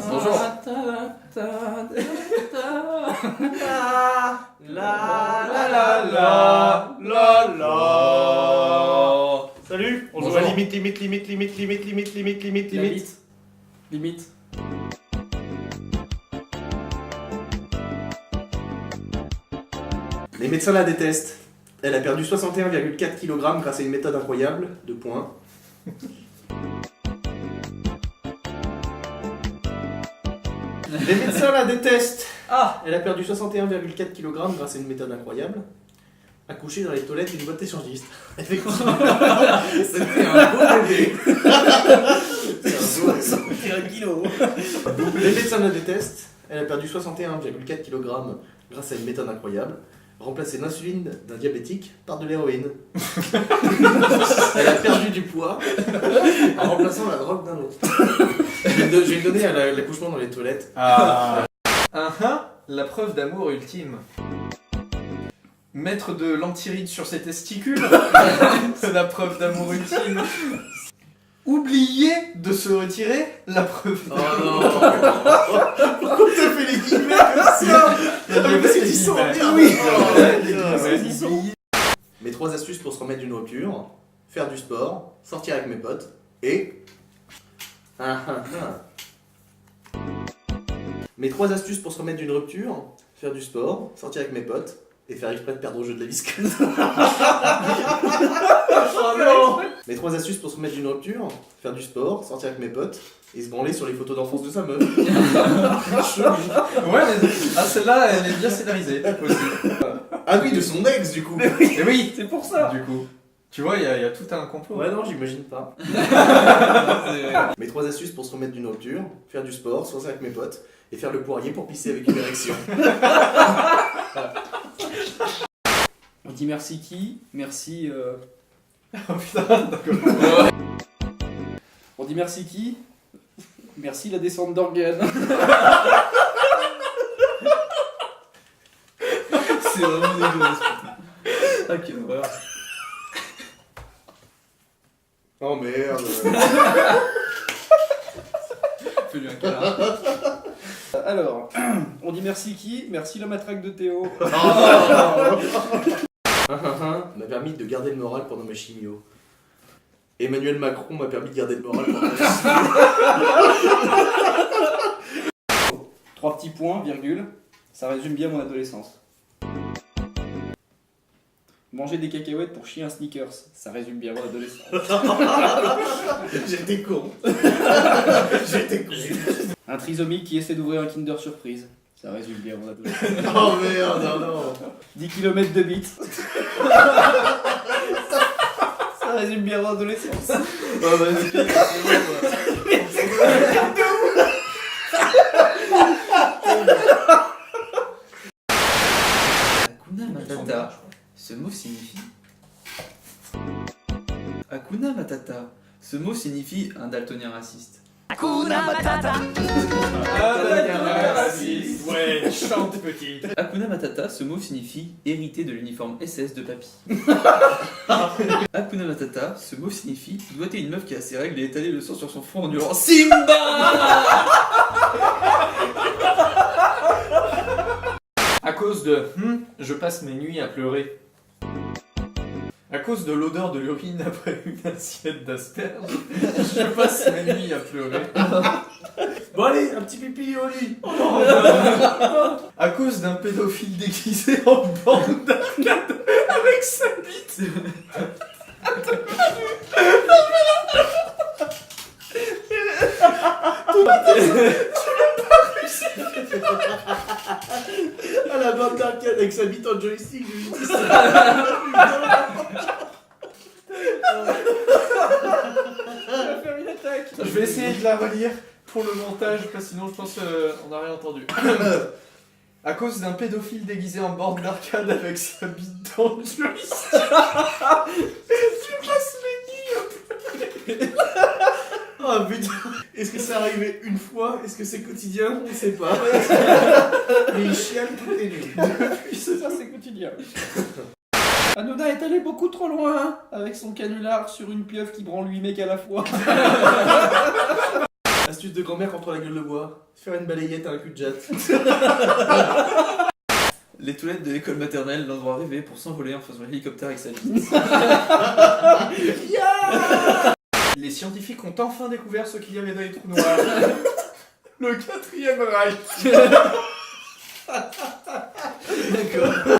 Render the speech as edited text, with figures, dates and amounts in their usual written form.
Bonjour. Salut. On joue Bonjour. à limite. Limite. Les médecins la détestent. Elle a perdu 61,4 kg grâce à une méthode incroyable. 2 points. Les médecins la détestent. Ah. Elle a perdu 61,4 kg grâce à une méthode incroyable. Accoucher dans les toilettes d'une boîte échangiste. Effectivement. C'était un beau bébé. 61 kilos. Les médecins la détestent. Elle a perdu 61,4 kg grâce à une méthode incroyable. Remplacer l'insuline d'un diabétique par de l'héroïne. Elle a perdu du poids en remplaçant la drogue d'un autre. Je vais le donner à l'accouchement dans les toilettes. La preuve d'amour ultime. Mettre de l'antiride sur ses testicules. C'est la preuve d'amour ultime. Oublier de se retirer. La preuve Oh d'amour. non. Pourquoi t'as fait les guillemets comme ça? Parce qu'ils sont bien. Oui. Mes 3 astuces pour se remettre d'une rupture: faire du sport, sortir avec mes potes et... Mes 3 astuces pour se remettre d'une rupture: faire du sport, sortir avec mes potes et faire exprès de perdre au jeu de la biscotte. Oh non. Mes 3 astuces pour se remettre d'une rupture: faire du sport, sortir avec mes potes et se branler sur les photos d'enfance de sa meuf. Ouais, mais celle-là, elle est bien scénarisée aussi. Ah oui, de son ex du coup. Et oui, C'est pour ça. du coup. Tu vois, il y a tout un complot. Ouais, non, j'imagine pas. Mes 3 astuces pour se remettre d'une rupture: faire du sport, sortir avec mes potes et faire le poirier pour pisser avec une érection. On dit merci qui? Merci. Oh putain, d'accord. On dit merci qui? Merci la descente d'organes. C'est vraiment dégueulasse. Putain. Ok, voilà. Oh merde. Fais-lui un câlin. Alors, on dit merci qui? Merci la matraque de Théo. M'a permis de garder le moral pendant ma chimio. Emmanuel Macron m'a permis de garder le moral pendant ma chimio. 3 petits points, virgule. Ça résume bien mon adolescence. Manger des cacahuètes pour chier un sneakers. Ça résume bien mon adolescence. J'étais con. J'étais con. Un trisomique qui essaie d'ouvrir un Kinder Surprise. Ça résume bien mon adolescence. Oh merde, non, non. 10 km de bite. Ça résume bien mon adolescence. Oh vas-y. Hakuna Matata, ce mot signifie... Hakuna Matata, ce mot signifie un daltonien raciste. Ouais, chante petit. Hakuna Matata, ce mot signifie hériter de l'uniforme SS de papy. Hakuna Matata, ce mot signifie doigter une meuf qui a ses règles et étaler le sang sur son front en hurlant Simba. À cause de je passe mes nuits à pleurer. À cause de l'odeur de l'urine après une assiette d'asperges, je passe mes nuits à pleurer. Bon allez, un petit pipi au lit. À cause d'un pédophile déguisé en bande d'arcade avec sa bite. À la bande d'arcade avec sa bite en joystick, je lui dis Je vais essayer de la relire pour le montage, parce que sinon je pense qu'on n'a rien entendu. À cause d'un pédophile déguisé en borne d'arcade avec sa bite dans le joystick. Je passe mes nuits. Oh putain. Est-ce que c'est arrivé une fois? Est-ce que c'est quotidien? On sait pas. Mais il chiale toutes les nuits. Ça, c'est quotidien. Hanouna est allé beaucoup trop loin avec son canular sur une pieuvre qui branle 8 mecs à la fois. Astuce de grand-mère contre la gueule de bois. Faire une balayette à un cul de jatte. Les toilettes de l'école maternelle, l'endroit rêvé pour s'envoler en faisant un hélicoptère avec sa vie. Les scientifiques ont enfin découvert ce qu'il y avait dans les trous noirs. Le 4e Reich. D'accord.